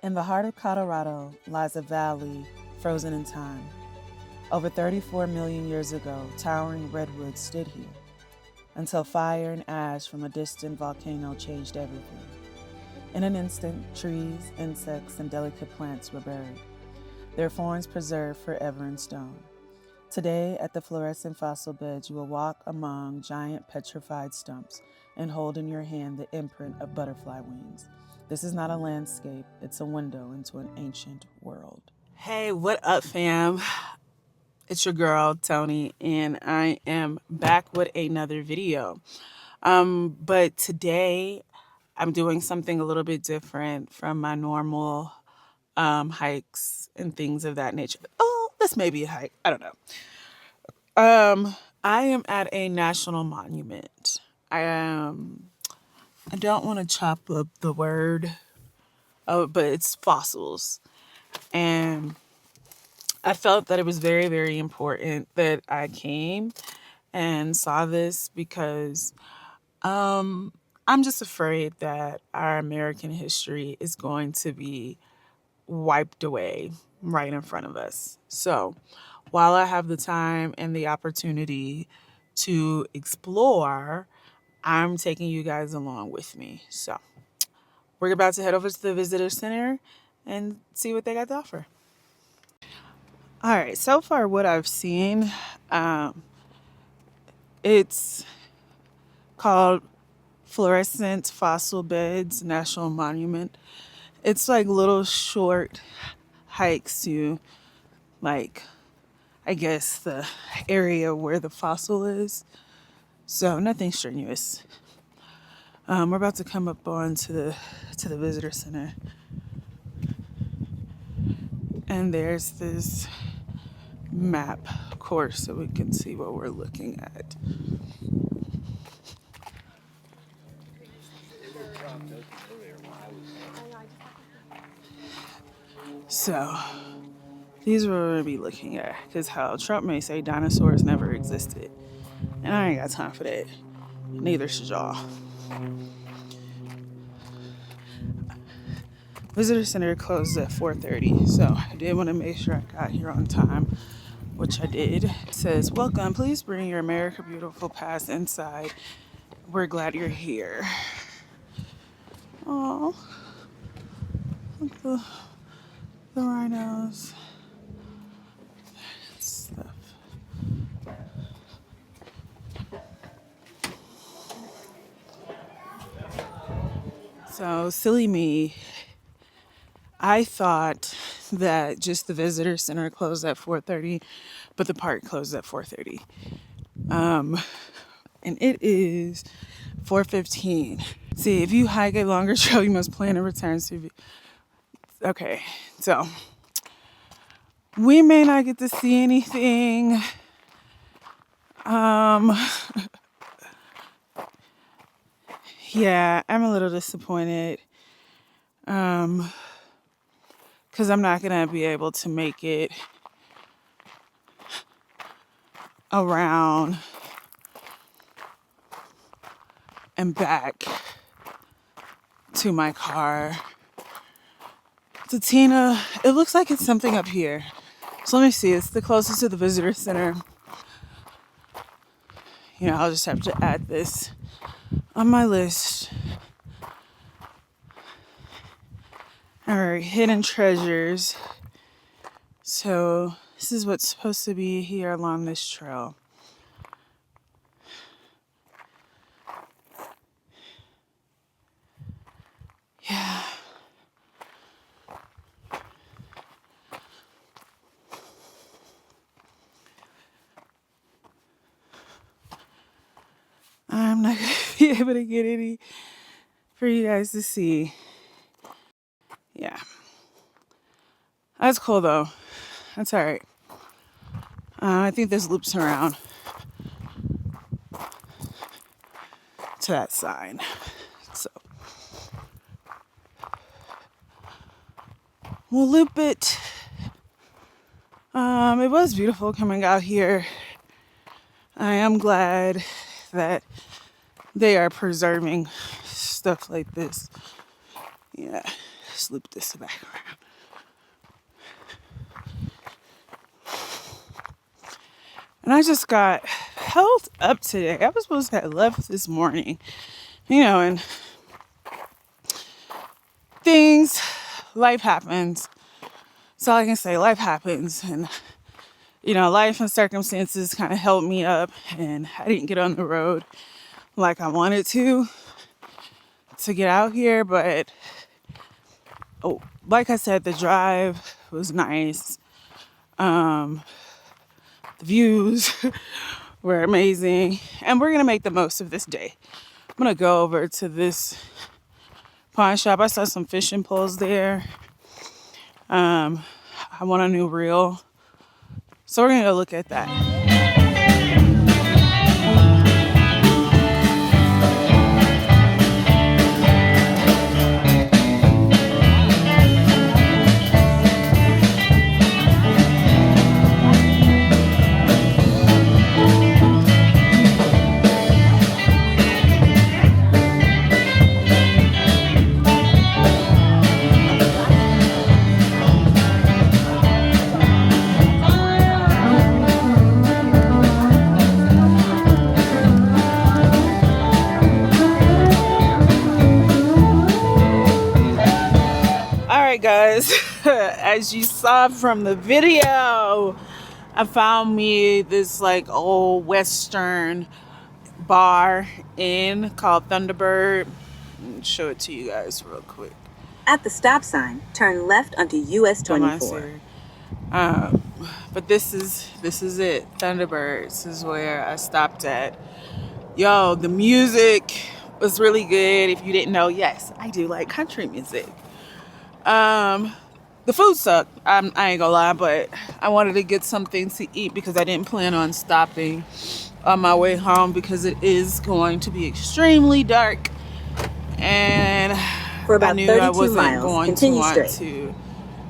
In the heart of Colorado lies a valley frozen in time. Over 34 million years ago, towering redwoods stood here until fire and ash from a distant volcano changed everything. In an instant, trees, insects, and delicate plants were buried, their forms preserved forever in stone. Today, at the Florissant fossil beds, you will walk among giant petrified stumps and hold in your hand the imprint of butterfly wings. This is not a landscape, it's a window into an ancient world. Hey, what up, fam? It's your girl, Tony, and I am back with another video. But today, I'm doing something a little bit different from my normal hikes and things of that nature. Oh, this may be a hike. I don't know. I am at a national monument. I don't want to chop up the word, but it's fossils. And I felt that it was very, very important that I came and saw this because I'm just afraid that our American history is going to be wiped away right in front of us. So while I have the time and the opportunity to explore, I'm taking you guys along with me. So we're about to head over to the visitor center and see what they got to offer. All right, so far what I've seen, it's called Florissant Fossil Beds National Monument. It's like little short hikes to, like, I guess the area where the fossil is. So nothing strenuous. We're about to come up on to the visitor center, and there's this map course so we can see what we're looking at. So these are what we're gonna be looking at, because how Trump may say dinosaurs never existed, and I ain't got time for that. Neither should y'all. Visitor center closes at 4:30, so I did want to make sure I got here on time, which I did. It says, "Welcome, please bring your America Beautiful pass inside. We're glad you're here." Oh, look at the rhinos. Stuff. So silly me. I thought that just the visitor center closed at 4:30, but the park closed at 4:30. And it is 4:15. See, if you hike a longer trail, you must plan to return to. Okay, so we may not get to see anything. Yeah, I'm a little disappointed. Because I'm not going to be able to make it around and back to my car. Tina, it looks like it's something up here. So let me see. It's the closest to the visitor center. You know, I'll just have to add this on my list. All right, hidden treasures. So this is what's supposed to be here along this trail. Yeah. I'm not going to be able to get any for you guys to see. Yeah. That's cool, though. That's all right. I think this loops around to that side. So we'll loop it. It was beautiful coming out here. I am glad that they are preserving stuff like this. Yeah. Just loop this back around. And I just got held up today. I was supposed to have left this morning, and things, life happens. That's all I can say. Life happens. And, life and circumstances kind of held me up, and I didn't get on the road like I wanted to get out here. But, like I said, the drive was nice. The views were amazing. And we're going to make the most of this day. I'm going to go over to this pawn shop. I saw some fishing poles there. I want a new reel. So we're going to go look at that. Guys, as you saw from the video, I found me this like old western bar inn called Thunderbird. Let me show it to you guys real quick. At the stop sign, turn left onto US 24. But this is it, Thunderbird. This is where I stopped at. Yo, the music was really good. If you didn't know, yes, I do like country music. The food sucked. I ain't gonna lie, but I wanted to get something to eat because I didn't plan on stopping on my way home because it is going to be extremely dark, and for about I knew I wasn't miles, going to want to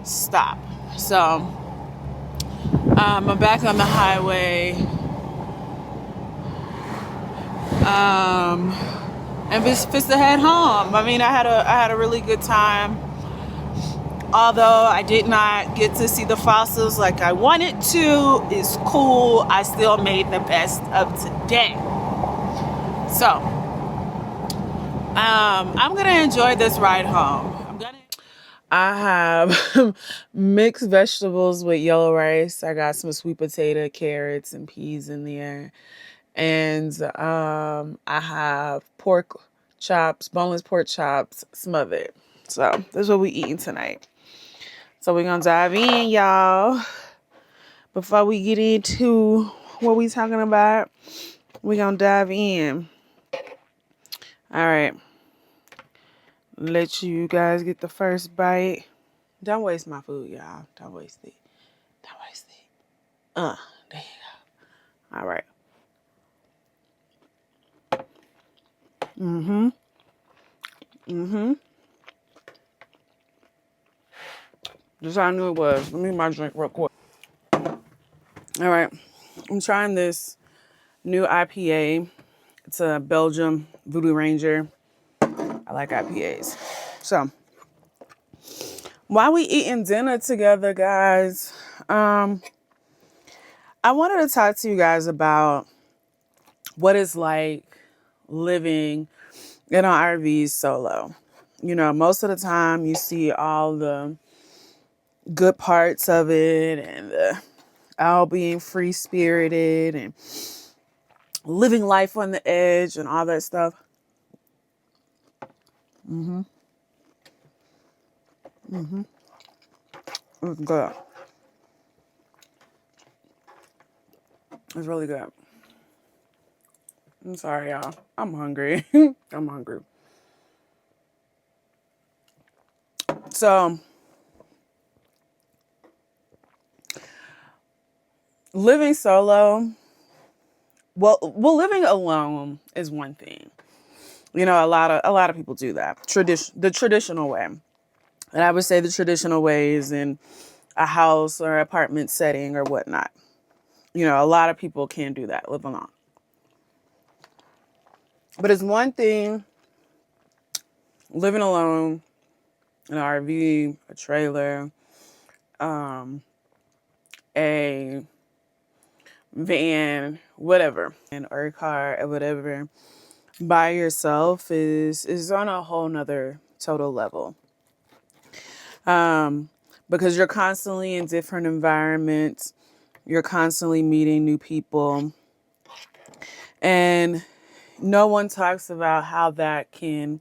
stop. So I'm back on the highway. And just to head home. I mean, I had a really good time. Although I did not get to see the fossils like I wanted to, it's cool. I still made the best of today. So, I'm gonna enjoy this ride home. I have mixed vegetables with yellow rice. I got some sweet potato, carrots, and peas in there. And I have pork chops, boneless pork chops, smothered. So, this is what we eating tonight. So we're going to dive in, y'all. Before we get into what we talking about, we're going to dive in. All right. Let you guys get the first bite. Don't waste my food, y'all. Don't waste it. Don't waste it. There you go. All right. Just how I knew it was. Let me get my drink real quick. All right. I'm trying this new IPA. It's a Belgium Voodoo Ranger. I like IPAs. So, while we eating dinner together, guys, I wanted to talk to you guys about what it's like living in an RV solo. Most of the time you see all the good parts of it and all being free-spirited and living life on the edge and all that stuff. It's good. It's really good. I'm sorry, y'all. I'm hungry. I'm hungry. So, living solo, well, living alone is one thing. A lot of people do that. The traditional way. And I would say the traditional way is in a house or apartment setting or whatnot. A lot of people can do that, live alone. But it's one thing living alone an RV, a trailer, a van, whatever, or a car or whatever, by yourself is on a whole nother total level. Because you're constantly in different environments, you're constantly meeting new people, and no one talks about how that can,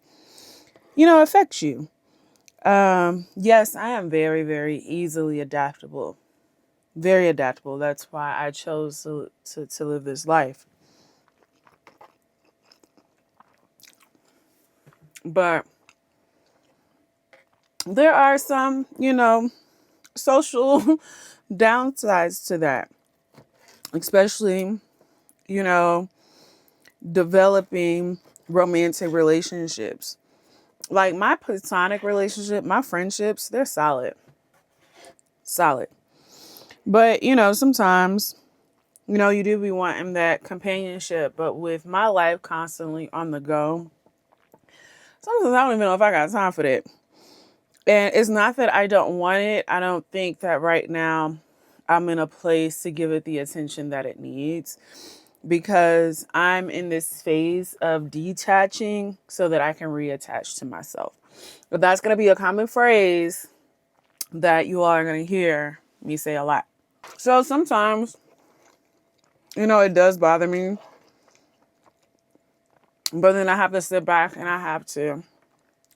affect you. Yes, I am very, very easily adaptable. Very adaptable. That's why I chose to live this life. But there are some, social downsides to that, especially, developing romantic relationships. Like my platonic relationship, my friendships, they're solid. Solid. But, sometimes, you do be wanting that companionship. But with my life constantly on the go, sometimes I don't even know if I got time for that. And it's not that I don't want it. I don't think that right now I'm in a place to give it the attention that it needs, because I'm in this phase of detaching so that I can reattach to myself. But that's going to be a common phrase that you all are going to hear me say a lot. So sometimes, it does bother me. But then I have to sit back and I have to,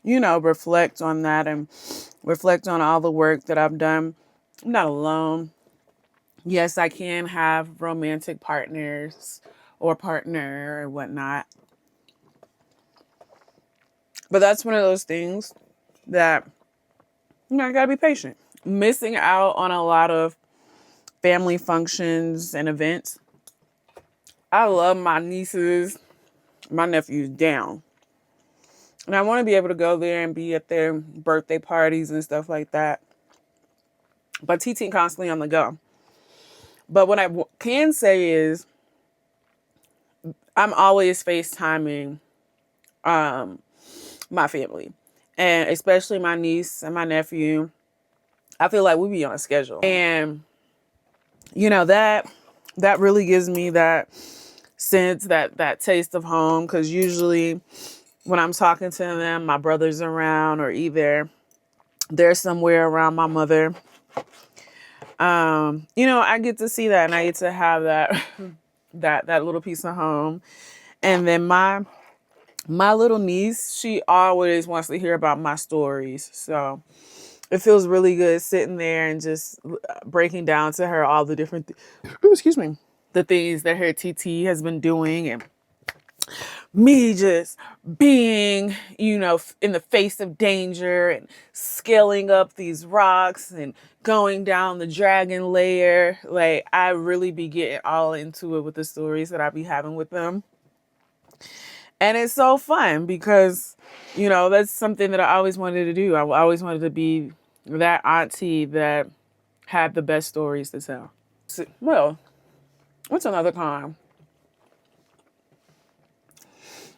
reflect on that and reflect on all the work that I've done. I'm not alone. Yes, I can have romantic partners or partner or whatnot. But that's one of those things that, I gotta be patient. Missing out on a lot of family functions and events. I love my nieces, my nephews down. And I want to be able to go there and be at their birthday parties and stuff like that. But teaching constantly on the go. But what I can say is I'm always FaceTiming my family. And especially my niece and my nephew. I feel like we be on a schedule. And, that really gives me that sense, that taste of home. Because usually when I'm talking to them, my brother's around, or either they're somewhere around my mother. I get to see that, and I get to have that that little piece of home. And then my little niece, she always wants to hear about my stories. So it feels really good sitting there and just breaking down to her all the different the things that her TT has been doing, and me just being, in the face of danger and scaling up these rocks and going down the dragon layer. Like, I really be getting all into it with the stories that I be having with them. And it's so fun because, that's something that I always wanted to do. I always wanted to be that auntie that had the best stories to tell. So, well, what's another con?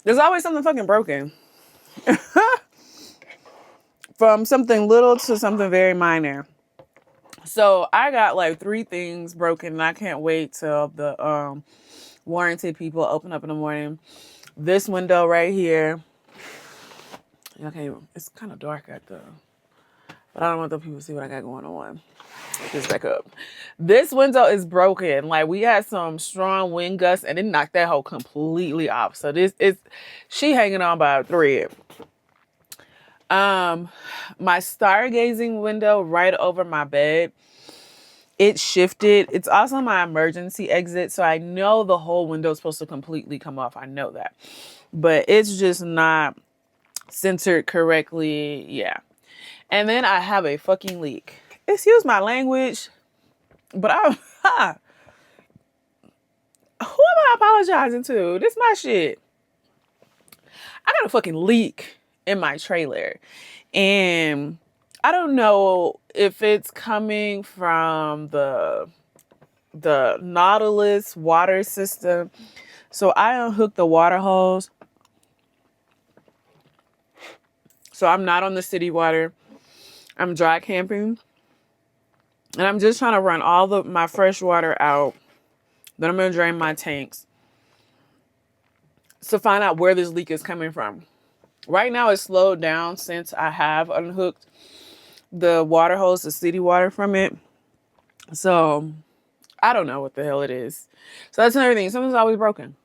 There's always something fucking broken. From something little to something very minor. So I got like 3 things broken, and I can't wait till the warranty people open up in the morning. This window right here. Okay, it's kind of dark out there, but I don't want the people to see what I got going on. Just back up. This window is broken. Like, we had some strong wind gusts and it knocked that hole completely off. So this is she hanging on by a thread. My stargazing window right over my bed, it shifted. It's also my emergency exit, so I know the whole window is supposed to completely come off. I know that. But it's just not centered correctly. Yeah. And then I have a fucking leak. Excuse my language, but who am I apologizing to? This my shit. I got a fucking leak in my trailer, and I don't know if it's coming from the Nautilus water system. So I unhooked the water hose. So I'm not on the city water. I'm dry camping. And I'm just trying to run all my fresh water out. Then I'm going to drain my tanks to find out where this leak is coming from. Right now it's slowed down since I have unhooked the water hose, the city water from it. So I don't know what the hell it is. So that's another thing. Something's always broken.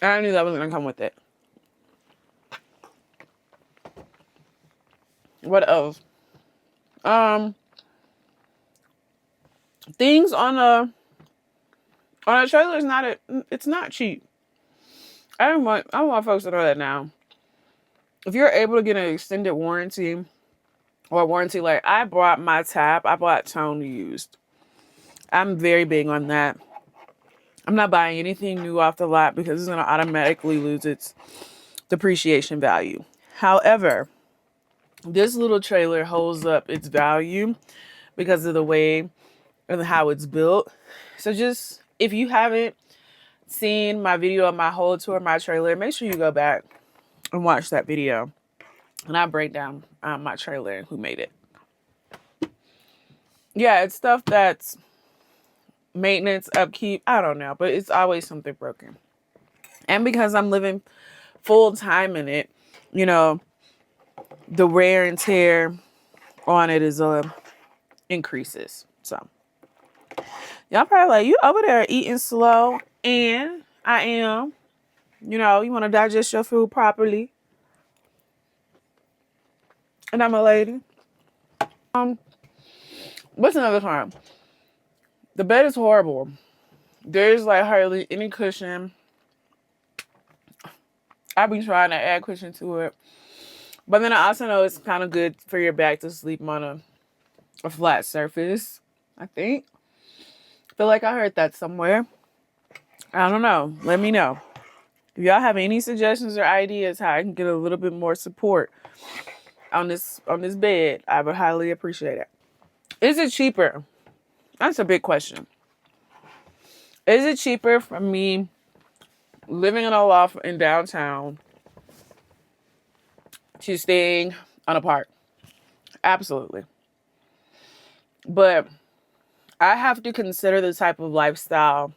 I knew that was going to come with it. What else? Things on a trailer is it's not cheap. I want folks to know that now. If you're able to get an extended warranty or warranty, like I bought my tap, I bought tone used. I'm very big on that. I'm not buying anything new off the lot because it's going to automatically lose its depreciation value. However, this little trailer holds up its value because of the way and how it's built. So just, if you haven't seen my video of my whole tour of my trailer, make sure you go back and watch that video. And I break down my trailer and who made it. Yeah, it's stuff that's maintenance, upkeep, I don't know, but it's always something broken. And because I'm living full time in it, you know, the wear and tear on it is increases. So y'all probably like, you over there eating slow, and I am. You know, you want to digest your food properly. And I'm a lady. What's another time? The bed is horrible. There's like hardly any cushion. I've been trying to add cushion to it. But then I also know it's kind of good for your back to sleep on a flat surface, I think. Feel like I heard that somewhere. I don't know. Let me know. If y'all have any suggestions or ideas how I can get a little bit more support on this bed, I would highly appreciate it. Is it cheaper? That's a big question. Is it cheaper for me living in a loft in downtown to staying on a park? Absolutely. But I have to consider the type of lifestyle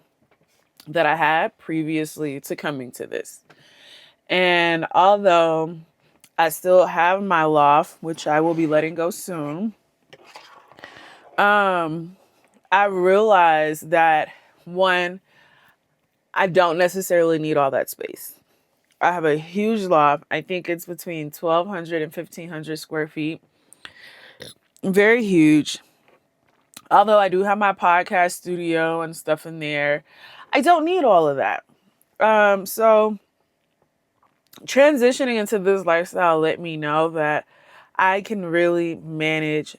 that I had previously to coming to this. And although I still have my loft, which I will be letting go soon, I realized that, one, I don't necessarily need all that space. I have a huge loft. I think it's between 1,200 and 1,500 square feet. Very huge. Although I do have my podcast studio and stuff in there, I don't need all of that. So transitioning into this lifestyle let me know that I can really manage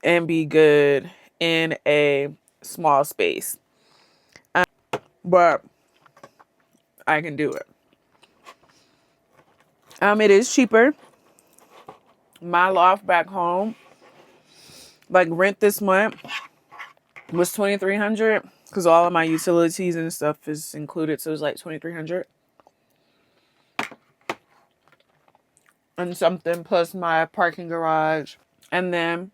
and be good in a small space. But I can do it. It is cheaper. My loft back home, like rent this month, was $2,300 because all of my utilities and stuff is included. So it was like $2,300 and something plus my parking garage. And then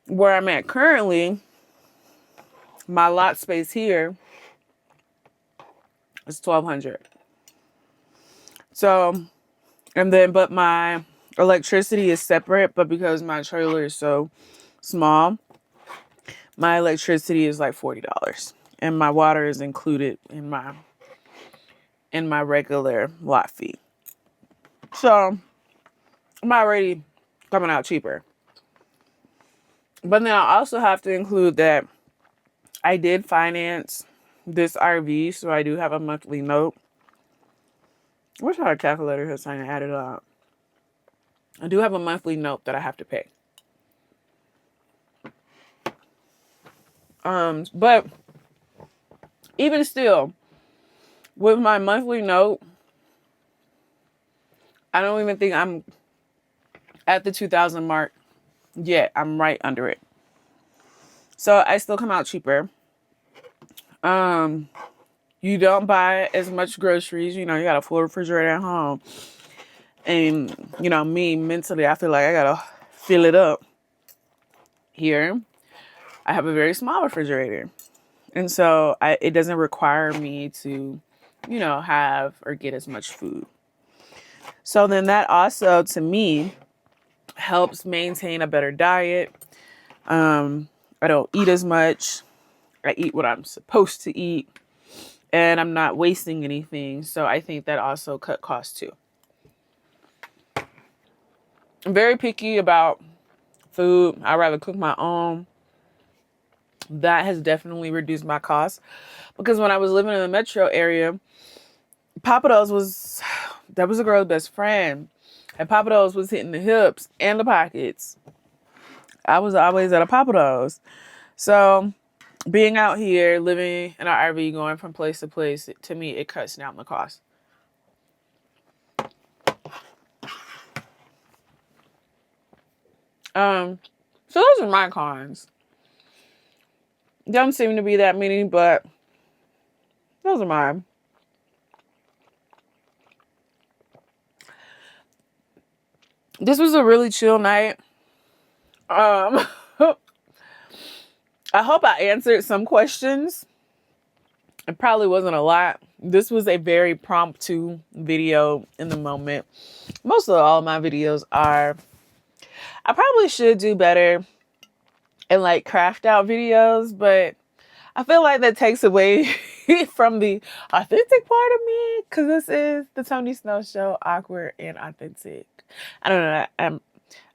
where I'm at currently, my lot space here is $1,200. So, and then, but my electricity is separate, but because my trailer is so small, my electricity is like $40 and my water is included in my regular lot fee. So I'm already coming out cheaper. But then I also have to include that I did finance this RV, so I do have a monthly note. I wish I had a calculator here so I can add it up. I do have a monthly note that I have to pay. But even still, with my monthly note, I don't even think I'm at the 2,000 mark yet. I'm right under it. So I still come out cheaper. You don't buy as much groceries. You know, you got a full refrigerator at home. And, you know, me mentally, I feel like I gotta fill it up. Here, I have a very small refrigerator. And so it doesn't require me to, you know, have or get as much food. So then that also, to me, helps maintain a better diet. I don't eat as much. I eat what I'm supposed to eat. And I'm not wasting anything. So I think that also cut costs too. I'm very picky about food. I'd rather cook my own. That has definitely reduced my costs. Because when I was living in the metro area, Papados was a girl's best friend. And Papados was hitting the hips and the pockets. I was always at a Papados. So being out here, living in an RV, going from place to place, to me, it cuts down the cost. So those are my cons. Don't seem to be that many, but those are mine. This was a really chill night. I hope I answered some questions. It probably wasn't a lot. This was a very promptu video in the moment. Most of all my videos are. I probably should do better and like craft out videos, but I feel like that takes away from the authentic part of me, because this is the Tony Snow Show, awkward and authentic. I don't know.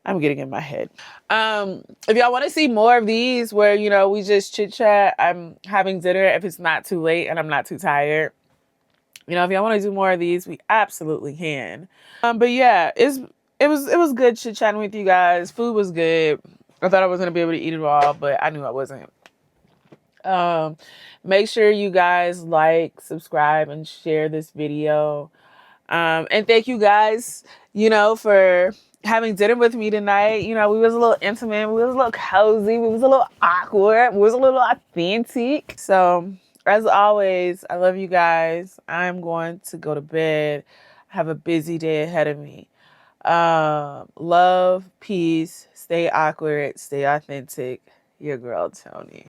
I'm getting in my head. If y'all want to see more of these where, you know, we just chit chat, I'm having dinner if it's not too late and I'm not too tired. You know, if y'all want to do more of these, we absolutely can. But yeah, it was good chit chatting with you guys. Food was good. I thought I was gonna be able to eat it all, but I knew I wasn't. Make sure you guys like, subscribe, and share this video. And thank you guys, you know, for having dinner with me tonight. You know, we was a little intimate, we was a little cozy, we was a little awkward, we was a little authentic. So as always, I love you guys. I'm going to go to bed. I have a busy day ahead of me. Love, peace, stay awkward, stay authentic. Your girl, Tony.